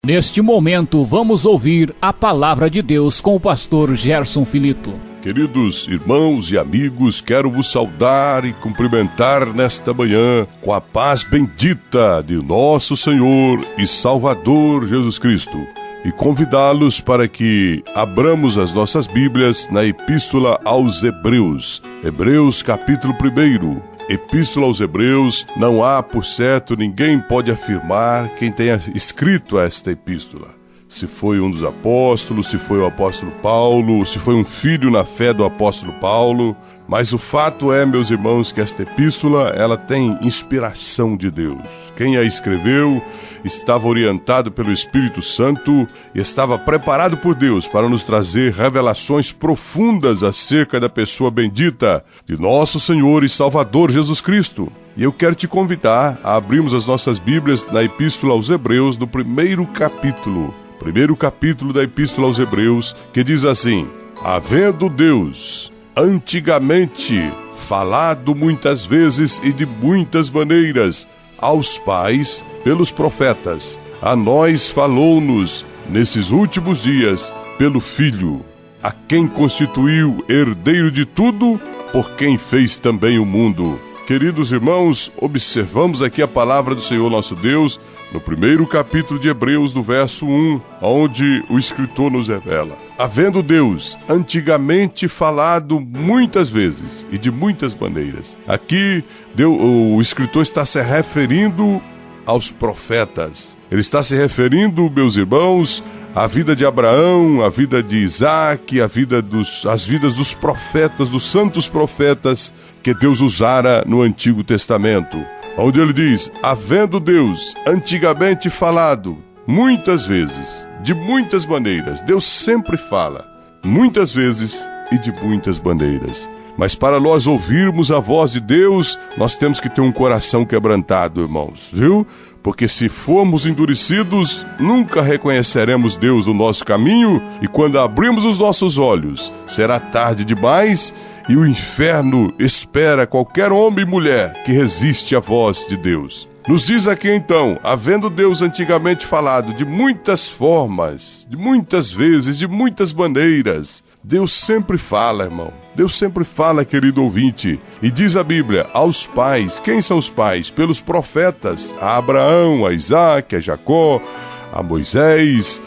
Neste momento, vamos ouvir a palavra de Deus com o pastor Gerson Filito. Queridos irmãos e amigos, quero vos saudar e cumprimentar nesta manhã com a paz bendita de nosso Senhor e Salvador Jesus Cristo e convidá-los para que abramos as nossas Bíblias na Epístola aos Hebreus. Hebreus capítulo 1. Epístola aos Hebreus, não há, por certo, ninguém pode afirmar quem tenha escrito esta epístola. Se foi um dos apóstolos, se foi o apóstolo Paulo, se foi um filho na fé do apóstolo Paulo. Mas o fato é, meus irmãos, que esta epístola, ela tem inspiração de Deus. Quem a escreveu estava orientado pelo Espírito Santo e estava preparado por Deus para nos trazer revelações profundas acerca da pessoa bendita de nosso Senhor e Salvador Jesus Cristo. E eu quero te convidar a abrirmos as nossas Bíblias na Epístola aos Hebreus, no primeiro capítulo da Epístola aos Hebreus, que diz assim: havendo Deus antigamente falado muitas vezes e de muitas maneiras aos pais pelos profetas, a nós falou-nos nesses últimos dias pelo Filho, a quem constituiu herdeiro de tudo, por quem fez também o mundo. Queridos irmãos, observamos aqui a palavra do Senhor nosso Deus no primeiro capítulo de Hebreus, no verso 1, onde o escritor nos revela: havendo Deus antigamente falado muitas vezes e de muitas maneiras. Aqui o escritor está se referindo aos profetas. Ele está se referindo, meus irmãos, à vida de Abraão, à vida de Isaac, as vidas dos profetas, dos santos profetas que Deus usara no Antigo Testamento, onde ele diz: havendo Deus antigamente falado muitas vezes, de muitas maneiras. Deus sempre fala, muitas vezes e de muitas maneiras. Mas para nós ouvirmos a voz de Deus, nós temos que ter um coração quebrantado, irmãos, viu? Porque se formos endurecidos, nunca reconheceremos Deus no nosso caminho, e quando abrirmos os nossos olhos, será tarde demais, e o inferno espera qualquer homem e mulher que resiste à voz de Deus. Nos diz aqui então: havendo Deus antigamente falado de muitas formas, de muitas vezes, de muitas maneiras. Deus sempre fala, irmão. Deus sempre fala, querido ouvinte. E diz a Bíblia, aos pais. Quem são os pais? Pelos profetas. A Abraão, a Isaac, a Jacó, a Moisés,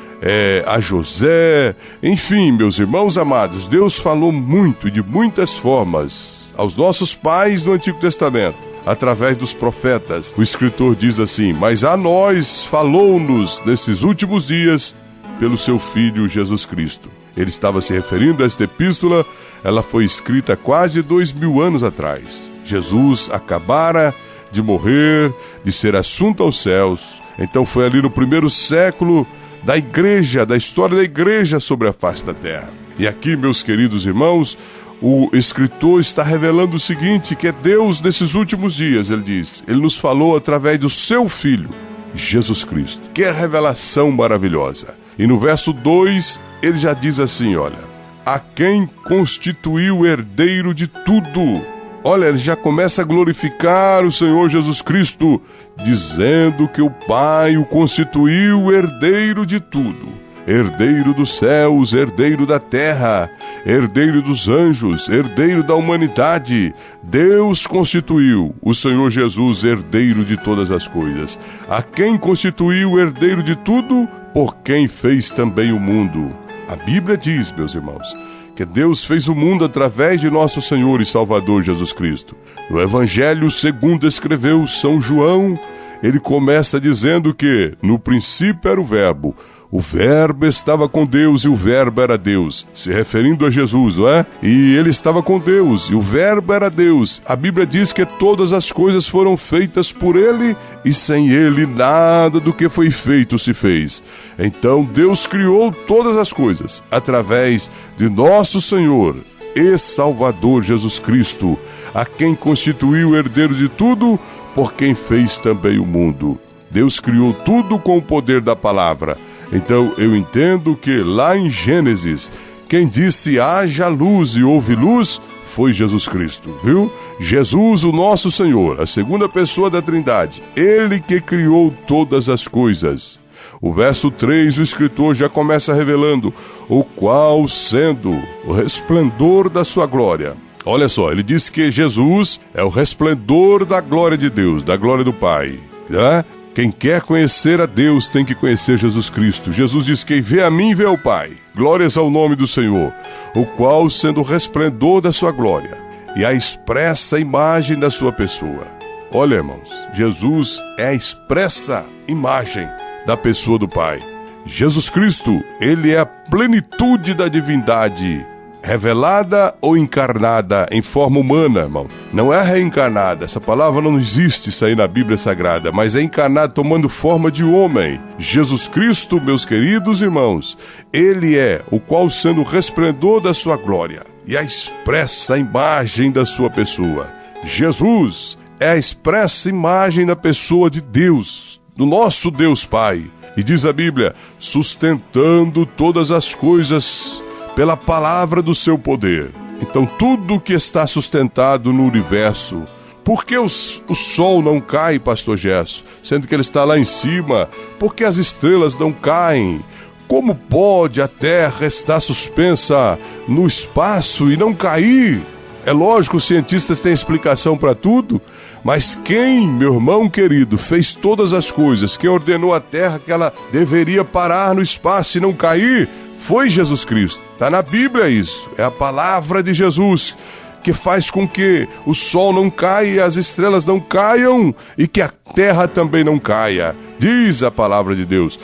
a José. Enfim, meus irmãos amados, Deus falou muito e de muitas formas aos nossos pais no Antigo Testamento, através dos profetas. O escritor diz assim: mas a nós falou-nos nesses últimos dias pelo seu Filho Jesus Cristo. Ele estava se referindo a esta epístola. Ela foi escrita há quase 2000 anos atrás. Jesus acabara de morrer, de ser assunto aos céus. Então foi ali no primeiro século da igreja, da história da igreja sobre a face da terra. E aqui, meus queridos irmãos, o escritor está revelando o seguinte, que é Deus nesses últimos dias, ele diz, ele nos falou através do seu Filho, Jesus Cristo. Que revelação maravilhosa. E no verso 2, ele já diz assim, olha: a quem constituiu herdeiro de tudo. Olha, ele já começa a glorificar o Senhor Jesus Cristo, dizendo que o Pai o constituiu herdeiro de tudo. Herdeiro dos céus, herdeiro da terra, herdeiro dos anjos, herdeiro da humanidade. Deus constituiu o Senhor Jesus herdeiro de todas as coisas. A quem constituiu herdeiro de tudo, por quem fez também o mundo. A Bíblia diz, meus irmãos, que Deus fez o mundo através de nosso Senhor e Salvador Jesus Cristo. No Evangelho segundo escreveu São João, ele começa dizendo que no princípio era o Verbo estava com Deus e o Verbo era Deus, se referindo a Jesus, não é? E ele estava com Deus e o Verbo era Deus. A Bíblia diz que todas as coisas foram feitas por ele e sem ele nada do que foi feito se fez. Então Deus criou todas as coisas através de nosso Senhor e Salvador Jesus Cristo, a quem constituiu o herdeiro de tudo, por quem fez também o mundo. Deus criou tudo com o poder da palavra. Então eu entendo que lá em Gênesis, quem disse haja luz e houve luz foi Jesus Cristo, viu? Jesus, o nosso Senhor, a segunda pessoa da Trindade, ele que criou todas as coisas. O verso 3, o escritor já começa revelando: o qual sendo o resplendor da sua glória. Olha só, ele diz que Jesus é o resplendor da glória de Deus, da glória do Pai, né? Quem quer conhecer a Deus tem que conhecer Jesus Cristo. Jesus diz: quem vê a mim, vê ao Pai. Glórias ao nome do Senhor. O qual sendo o resplendor da sua glória e a expressa imagem da sua pessoa. Olha, irmãos, Jesus é a expressa imagem da pessoa do Pai. Jesus Cristo, ele é a plenitude da divindade, revelada ou encarnada em forma humana, irmão. Não é reencarnada, essa palavra não existe isso aí na Bíblia Sagrada, mas é encarnado tomando forma de homem. Jesus Cristo, meus queridos irmãos, ele é o qual sendo o resplendor da sua glória e a expressa imagem da sua pessoa. Jesus é a expressa imagem da pessoa de Deus, do nosso Deus Pai. E diz a Bíblia, sustentando todas as coisas pela palavra do seu poder. Então tudo que está sustentado no universo. Por que o sol não cai, pastor Gerson, sendo que ele está lá em cima? Por que as estrelas não caem? Como pode a terra estar suspensa no espaço e não cair? É lógico, os cientistas têm explicação para tudo, mas quem, meu irmão querido, fez todas as coisas, quem ordenou a terra que ela deveria parar no espaço e não cair, foi Jesus Cristo. Está na Bíblia isso, é a palavra de Jesus que faz com que o sol não caia, as estrelas não caiam e que a terra também não caia. Diz a palavra de Deus.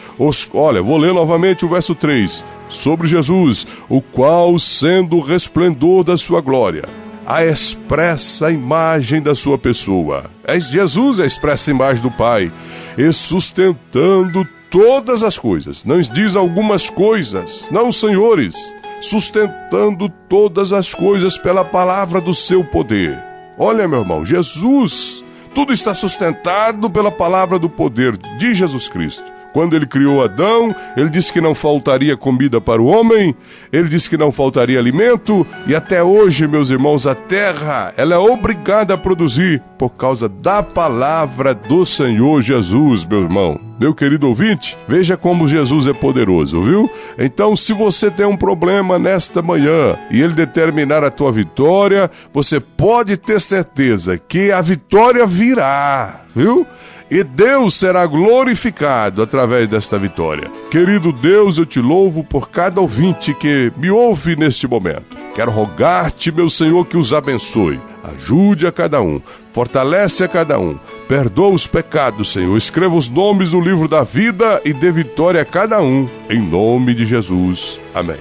Olha, vou ler novamente o verso 3. Sobre Jesus, o qual sendo o resplendor da sua glória, a expressa imagem da sua pessoa. Jesus é a expressa imagem do Pai, e sustentando todas as coisas. Não diz algumas coisas, não, senhores. Sustentando todas as coisas pela palavra do seu poder. Olha, meu irmão, Jesus, tudo está sustentado pela palavra do poder de Jesus Cristo. Quando ele criou Adão, ele disse que não faltaria comida para o homem, ele disse que não faltaria alimento, e até hoje, meus irmãos, a terra, ela é obrigada a produzir por causa da palavra do Senhor Jesus, meu irmão. Meu querido ouvinte, veja como Jesus é poderoso, viu? Então, se você tem um problema nesta manhã e ele determinar a tua vitória, você pode ter certeza que a vitória virá, viu? E Deus será glorificado através desta vitória. Querido Deus, eu te louvo por cada ouvinte que me ouve neste momento. Quero rogar-te, meu Senhor, que os abençoe. Ajude a cada um, fortalece a cada um, perdoa os pecados, Senhor. Escreva os nomes no livro da vida e dê vitória a cada um, em nome de Jesus. Amém.